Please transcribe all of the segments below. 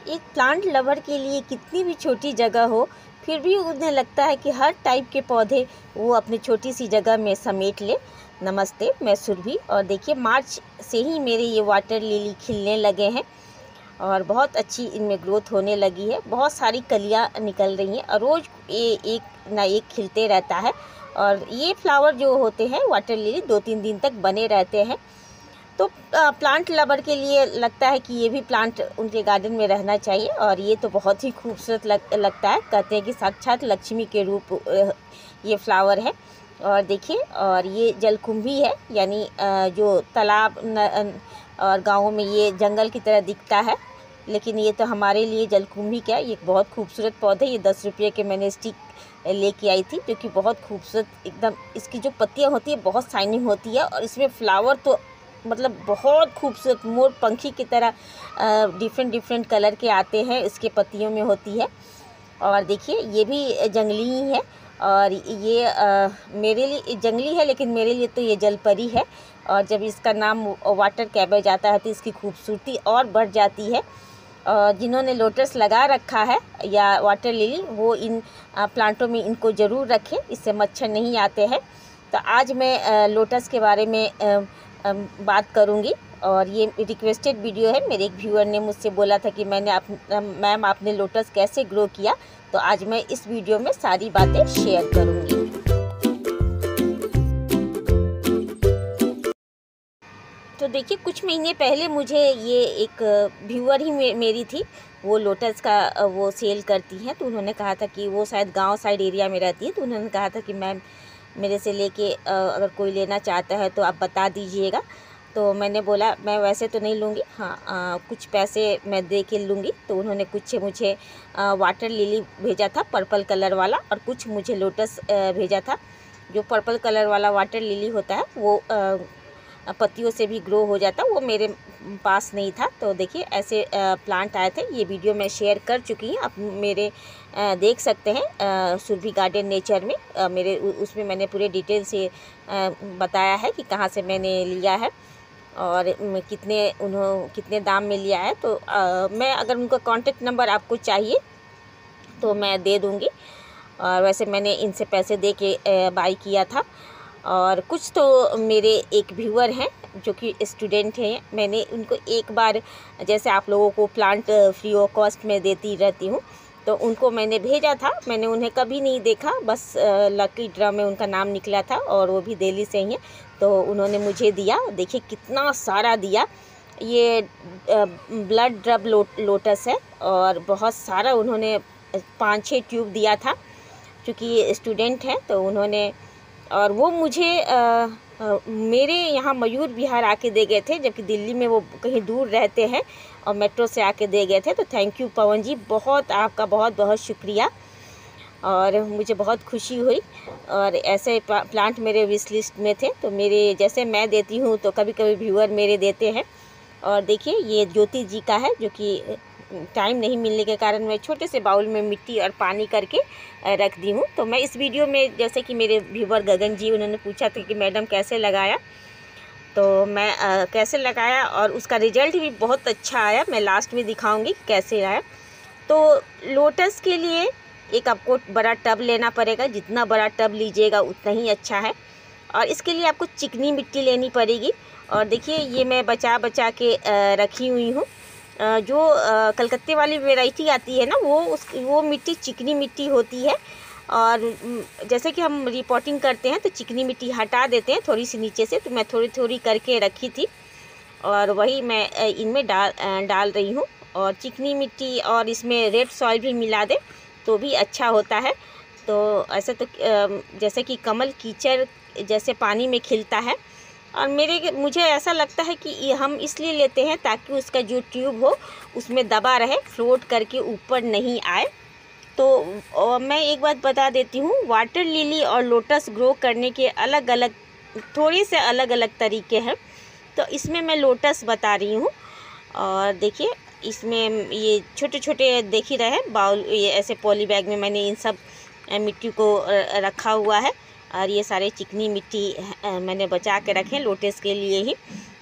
एक plant lover के लिए कितनी भी छोटी जगह हो, फिर भी उन्हें लगता है कि हर टाइप के पौधे वो अपनी छोटी सी जगह में समेट ले। नमस्ते, मैं सुरभि। और देखिए, मार्च से ही मेरे ये वाटर लिली खिलने लगे हैं और बहुत अच्छी इनमें ग्रोथ होने लगी है। बहुत सारी कलियाँ निकल रही हैं और रोज़ एक ना एक खिलते रहता है। और ये फ्लावर जो होते हैं वाटर लिली 2-3 दिन तक बने रहते हैं। तो प्लांट लवर के लिए लगता है कि ये भी प्लांट उनके गार्डन में रहना चाहिए। और ये तो बहुत ही खूबसूरत लगता है। कहते हैं कि साक्षात लक्ष्मी के रूप ये फ्लावर है। और देखिए, और ये जलकुंभी है, यानी जो तालाब और गाँवों में ये जंगल की तरह दिखता है, लेकिन ये तो हमारे लिए जलकुंभी क्या, ये बहुत खूबसूरत पौधे। ये 10 रुपये के मैंने स्टिक लेके आई थी, जो कि बहुत खूबसूरत एकदम, इसकी जो पत्तियाँ होती है बहुत शाइनिंग होती है और इसमें फ्लावर तो मतलब बहुत खूबसूरत मोर पंखी की तरह डिफरेंट कलर के आते हैं, इसके पत्तियों में होती है। और देखिए, ये भी जंगली ही है और ये मेरे लिए जंगली है, लेकिन मेरे लिए तो ये जलपरी है। और जब इसका नाम वाटर कैबेज आता है तो इसकी खूबसूरती और बढ़ जाती है। जिन्होंने लोटस लगा रखा है या वाटर लिली, वो इन प्लांटों में इनको ज़रूर रखें, इससे मच्छर नहीं आते हैं। तो आज मैं लोटस के बारे में बात करूंगी। और ये रिक्वेस्टेड वीडियो है। मेरे एक व्यूअर ने मुझसे बोला था कि मैम आपने लोटस कैसे ग्रो किया, तो आज मैं इस वीडियो में सारी बातें शेयर करूंगी। तो देखिए, कुछ महीने पहले मुझे ये एक व्यूअर ही मेरी थी, वो लोटस का वो सेल करती हैं। तो उन्होंने कहा था कि वो शायद गांव साइड एरिया में रहती है। तो उन्होंने कहा था कि मैम मेरे से लेके अगर कोई लेना चाहता है तो आप बता दीजिएगा। तो मैंने बोला मैं वैसे तो नहीं लूँगी, हाँ कुछ पैसे मैं दे के लूँगी। तो उन्होंने कुछ मुझे वाटर लिली भेजा था पर्पल कलर वाला, और कुछ मुझे लोटस भेजा था। जो पर्पल कलर वाला वाटर लिली होता है वो पत्तियों से भी ग्रो हो जाता, वो मेरे पास नहीं था। तो देखिए, ऐसे प्लांट आए थे। ये वीडियो मैं शेयर कर चुकी हूँ, आप मेरे देख सकते हैं सुरभि गार्डन नेचर में। मेरे उसमें मैंने पूरे डिटेल से बताया है कि कहाँ से मैंने लिया है और कितने दाम में लिया है। तो मैं अगर उनका कॉन्टेक्ट नंबर आपको चाहिए तो मैं दे दूँगी। और वैसे मैंने इनसे पैसे दे के बाई किया था। और कुछ तो मेरे एक व्यूअर हैं जो कि स्टूडेंट हैं, मैंने उनको एक बार, जैसे आप लोगों को प्लांट फ्री ऑफ कॉस्ट में देती रहती हूँ, तो उनको मैंने भेजा था। मैंने उन्हें कभी नहीं देखा, बस लकी ड्रा में उनका नाम निकला था और वो भी दिल्ली से ही हैं। तो उन्होंने मुझे दिया, देखिए कितना सारा दिया। ये ब्लड ड्रब लोटस है और बहुत सारा उन्होंने 5-6 ट्यूब दिया था। क्योंकि ये स्टूडेंट हैं तो उन्होंने, और वो मुझे मेरे यहाँ मयूर विहार आके दे गए थे, जबकि दिल्ली में वो कहीं दूर रहते हैं और मेट्रो से आके दे गए थे। तो थैंक यू पवन जी, बहुत आपका बहुत बहुत शुक्रिया और मुझे बहुत खुशी हुई। और ऐसे प्लांट मेरे विश लिस्ट में थे, तो मेरे जैसे मैं देती हूँ तो कभी कभी व्यूअर मेरे देते हैं। और देखिए, ये ज्योति जी का है, जो कि टाइम नहीं मिलने के कारण मैं छोटे से बाउल में मिट्टी और पानी करके रख दी हूँ। तो मैं इस वीडियो में, जैसे कि मेरे व्यूअर गगन जी, उन्होंने पूछा था कि मैडम कैसे लगाया, तो मैं कैसे लगाया और उसका रिज़ल्ट भी बहुत अच्छा आया। मैं लास्ट में दिखाऊंगी कि कैसे आया। तो लोटस के लिए एक आपको बड़ा टब लेना पड़ेगा, जितना बड़ा टब लीजिएगा उतना ही अच्छा है। और इसके लिए आपको चिकनी मिट्टी लेनी पड़ेगी। और देखिए, ये मैं बचा के रखी हुई हूँ। जो कलकत्ते वाली वैरायटी आती है ना, वो मिट्टी चिकनी मिट्टी होती है। और जैसे कि हम रिपोर्टिंग करते हैं तो चिकनी मिट्टी हटा देते हैं थोड़ी सी नीचे से, तो मैं थोड़ी थोड़ी करके रखी थी और वही मैं इनमें डाल रही हूँ। और चिकनी मिट्टी और इसमें रेड सॉइल भी मिला दे तो भी अच्छा होता है। तो ऐसे तो जैसे कि कमल कीचड़ जैसे पानी में खिलता है। और मुझे ऐसा लगता है कि ये हम इसलिए लेते हैं ताकि उसका जो ट्यूब हो उसमें दबा रहे, फ्लोट करके ऊपर नहीं आए। तो मैं एक बात बता देती हूँ, वाटर लिली और लोटस ग्रो करने के अलग अलग, थोड़े से अलग अलग तरीके हैं। तो इसमें मैं लोटस बता रही हूँ। और देखिए, इसमें ये छोटे छोटे देख ही रहे बाउल, ये ऐसे पॉली बैग में मैंने इन सब मिट्टी को रखा हुआ है। और ये सारे चिकनी मिट्टी मैंने बचा के रखे लोटस के लिए ही।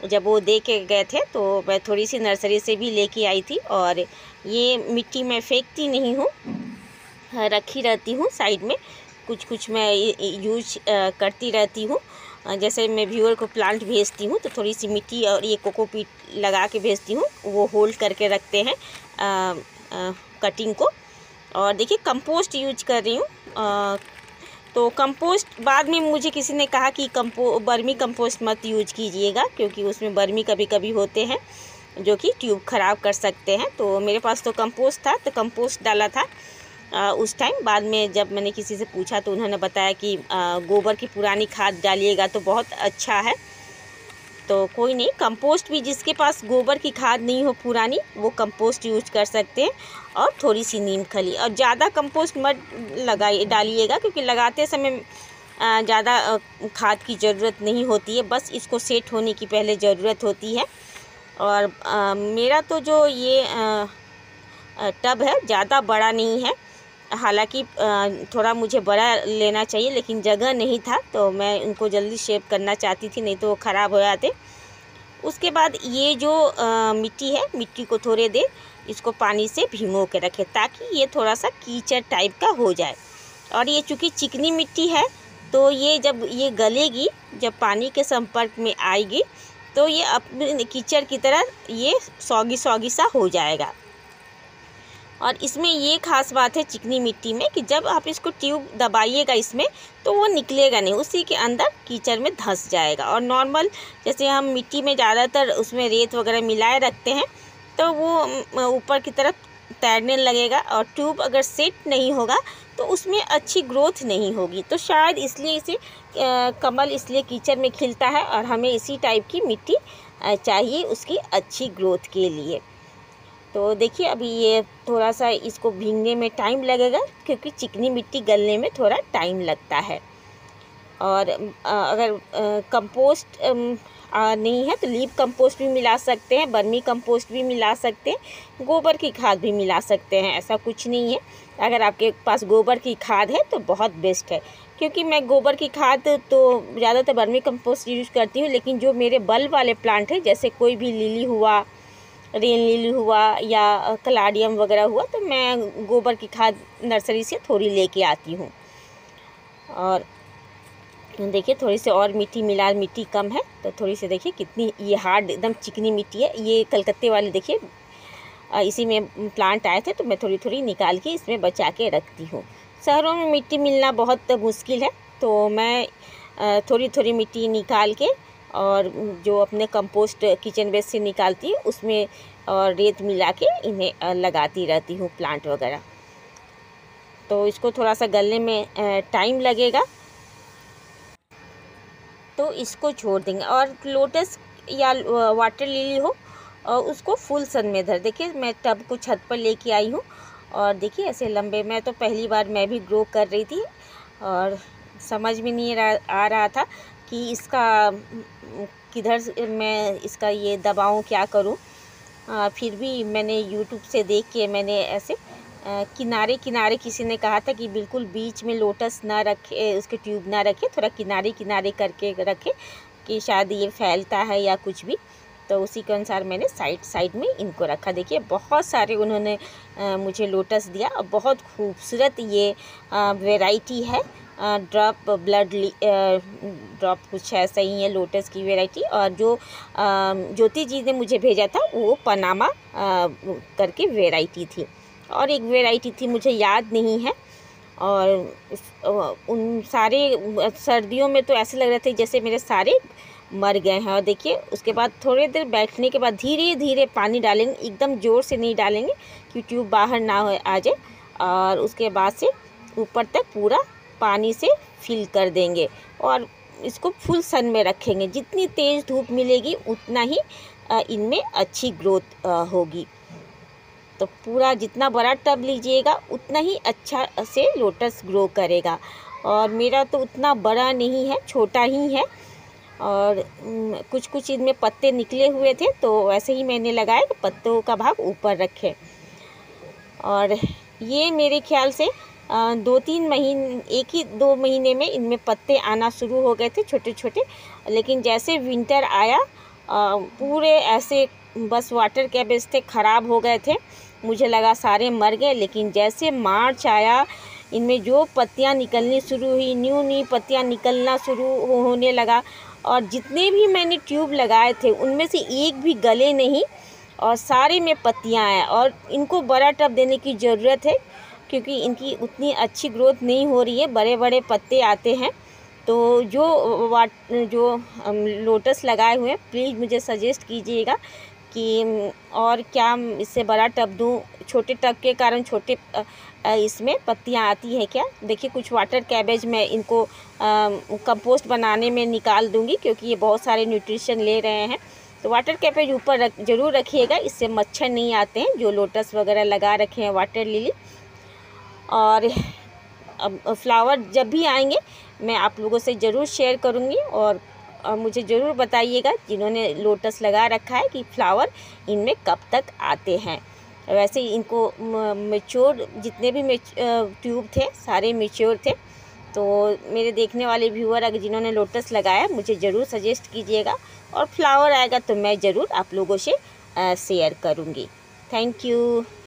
जब वो दे के गए थे तो मैं थोड़ी सी नर्सरी से भी लेके आई थी। और ये मिट्टी मैं फेंकती नहीं हूँ, रखी रहती हूँ साइड में, कुछ कुछ मैं यूज करती रहती हूँ। जैसे मैं व्यूअर को प्लांट भेजती हूँ तो थोड़ी सी मिट्टी और ये कोकोपीट लगा के भेजती हूँ, वो होल्ड करके रखते हैं कटिंग को। और देखिए कंपोस्ट यूज कर रही हूँ। तो कंपोस्ट बाद में मुझे किसी ने कहा कि बर्मी कंपोस्ट मत यूज कीजिएगा, क्योंकि उसमें बर्मी कभी कभी होते हैं जो कि ट्यूब ख़राब कर सकते हैं। तो मेरे पास तो कंपोस्ट था तो कंपोस्ट डाला था उस टाइम। बाद में जब मैंने किसी से पूछा तो उन्होंने बताया कि गोबर की पुरानी खाद डालिएगा तो बहुत अच्छा है। तो कोई नहीं, कंपोस्ट भी जिसके पास गोबर की खाद नहीं हो पुरानी, वो कंपोस्ट यूज कर सकते हैं। और थोड़ी सी नीम खली, और ज़्यादा कंपोस्ट मत डालिएगा, क्योंकि लगाते समय ज़्यादा खाद की ज़रूरत नहीं होती है, बस इसको सेट होने की पहले ज़रूरत होती है। और मेरा तो जो ये टब है ज़्यादा बड़ा नहीं है, हालांकि थोड़ा मुझे बड़ा लेना चाहिए, लेकिन जगह नहीं था तो मैं उनको जल्दी शेप करना चाहती थी, नहीं तो वो ख़राब हो जाते। उसके बाद ये जो मिट्टी है, मिट्टी को थोड़े देर इसको पानी से भिगो के रखें ताकि ये थोड़ा सा कीचड़ टाइप का हो जाए। और ये चूँकि चिकनी मिट्टी है तो ये जब ये गलेगी, जब पानी के संपर्क में आएगी तो ये अपने कीचड़ की तरह ये सौगी सौगी सा हो जाएगा। और इसमें ये ख़ास बात है चिकनी मिट्टी में कि जब आप इसको ट्यूब दबाइएगा इसमें तो वो निकलेगा नहीं, उसी के अंदर कीचड़ में धंस जाएगा। और नॉर्मल जैसे हम मिट्टी में ज़्यादातर उसमें रेत वगैरह मिलाए रखते हैं तो वो ऊपर की तरफ तैरने लगेगा, और ट्यूब अगर सेट नहीं होगा तो उसमें अच्छी ग्रोथ नहीं होगी। तो शायद इसलिए इसे कमल इसलिए कीचड़ में खिलता है, और हमें इसी टाइप की मिट्टी चाहिए उसकी अच्छी ग्रोथ के लिए। तो देखिए अभी ये थोड़ा सा इसको भीगने में टाइम लगेगा, क्योंकि चिकनी मिट्टी गलने में थोड़ा टाइम लगता है। और अगर कंपोस्ट नहीं है तो लीफ कंपोस्ट भी मिला सकते हैं, बर्मी कंपोस्ट भी मिला सकते हैं, गोबर की खाद भी मिला सकते हैं, ऐसा कुछ नहीं है। अगर आपके पास गोबर की खाद है तो बहुत बेस्ट है, क्योंकि मैं गोबर की खाद तो ज़्यादातर बर्मी कंपोस्ट यूज़ करती हूँ, लेकिन जो मेरे बल्ब वाले प्लांट हैं जैसे कोई भी लिली हुआ, रेन लिली हुआ या कलाडियम वगैरह हुआ, तो मैं गोबर की खाद नर्सरी से थोड़ी लेके आती हूँ। और देखिए थोड़ी सी और मिट्टी मिट्टी कम है तो थोड़ी सी देखिए कितनी ये हार्ड एकदम चिकनी मिट्टी है। ये कलकत्ते वाली देखिए इसी में प्लांट आए थे तो मैं थोड़ी थोड़ी निकाल के इसमें बचा के रखती हूँ। शहरों में मिट्टी मिलना बहुत मुश्किल है, तो मैं थोड़ी थोड़ी मिट्टी निकाल के और जो अपने कंपोस्ट किचन वेस्ट से निकालती है उसमें और रेत मिला के इन्हें लगाती रहती हूँ प्लांट वगैरह। तो इसको थोड़ा सा गलने में टाइम लगेगा, तो इसको छोड़ देंगे। और लोटस या वाटर लिली हो और उसको फुल सन में धर। देखिए मैं टब को छत पर लेके आई हूँ और देखिए ऐसे लंबे, मैं तो पहली बार मैं भी ग्रो कर रही थी और समझ में नहीं आ रहा था कि इसका किधर मैं इसका ये दबाऊँ, क्या करूँ। फिर भी मैंने यूट्यूब से देख के मैंने ऐसे किनारे किनारे, किसी ने कहा था कि बिल्कुल बीच में लोटस ना रखे, उसके ट्यूब ना रखे, थोड़ा किनारे किनारे करके रखे कि शायद ये फैलता है या कुछ भी। तो उसी के अनुसार मैंने साइड में इनको रखा। देखिए बहुत सारे उन्होंने मुझे लोटस दिया और बहुत खूबसूरत ये वैरायटी है। ड्रॉप ब्लड ड्रॉप कुछ ऐसा ही है लोटस की वैरायटी। और जो ज्योति जी ने मुझे भेजा था वो पनामा करके वैरायटी थी, और एक वैरायटी थी मुझे याद नहीं है। और उन सारे सर्दियों में तो ऐसे लग रहे थे जैसे मेरे सारे मर गए हैं। और देखिए उसके बाद थोड़ी देर बैठने के बाद धीरे धीरे पानी डालेंगे, एकदम ज़ोर से नहीं डालेंगे कि ट्यूब बाहर ना आ जाए। और उसके बाद से ऊपर तक पूरा पानी से फिल कर देंगे और इसको फुल सन में रखेंगे। जितनी तेज़ धूप मिलेगी उतना ही इनमें अच्छी ग्रोथ होगी। तो पूरा जितना बड़ा टब लीजिएगा उतना ही अच्छा से लोटस ग्रो करेगा। और मेरा तो उतना बड़ा नहीं है, छोटा ही है। और कुछ कुछ इनमें पत्ते निकले हुए थे तो वैसे ही मैंने लगाए कि पत्तों का भाग ऊपर रखे। और ये मेरे ख्याल से 2-3 महीने, 1-2 महीने में इनमें पत्ते आना शुरू हो गए थे छोटे छोटे। लेकिन जैसे विंटर आया पूरे ऐसे बस वाटर कैबेज थे, ख़राब हो गए थे। मुझे लगा सारे मर गए, लेकिन जैसे मार्च आया इनमें जो पत्तियां निकलनी शुरू हुई, न्यू न्यू पत्तियां निकलना शुरू होने लगा। और जितने भी मैंने ट्यूब लगाए थे उनमें से एक भी गले नहीं और सारे में पत्तियां हैं। और इनको बड़ा टब देने की ज़रूरत है क्योंकि इनकी उतनी अच्छी ग्रोथ नहीं हो रही है, बड़े बड़े पत्ते आते हैं। तो जो लोटस लगाए हुए हैं प्लीज़ मुझे सजेस्ट कीजिएगा कि और क्या इससे बड़ा टब दूँ। छोटे टब के कारण छोटे इसमें पत्तियां आती है क्या। देखिए कुछ वाटर कैबेज मैं इनको कंपोस्ट बनाने में निकाल दूंगी क्योंकि ये बहुत सारे न्यूट्रिशन ले रहे हैं। तो वाटर कैबेज ऊपर ज़रूर रखिएगा, इससे मच्छर नहीं आते हैं। जो लोटस वगैरह लगा रखे हैं वाटर लिली, और अब फ्लावर जब भी आएंगे मैं आप लोगों से ज़रूर शेयर करूँगी। और मुझे ज़रूर बताइएगा जिन्होंने लोटस लगा रखा है कि फ्लावर इनमें कब तक आते हैं। वैसे इनको मैच्योर जितने भी ट्यूब थे सारे मैच्योर थे। तो मेरे देखने वाले व्यूअर अगर जिन्होंने लोटस लगाया मुझे ज़रूर सजेस्ट कीजिएगा, और फ्लावर आएगा तो मैं ज़रूर आप लोगों से शेयर करूँगी। Thank you.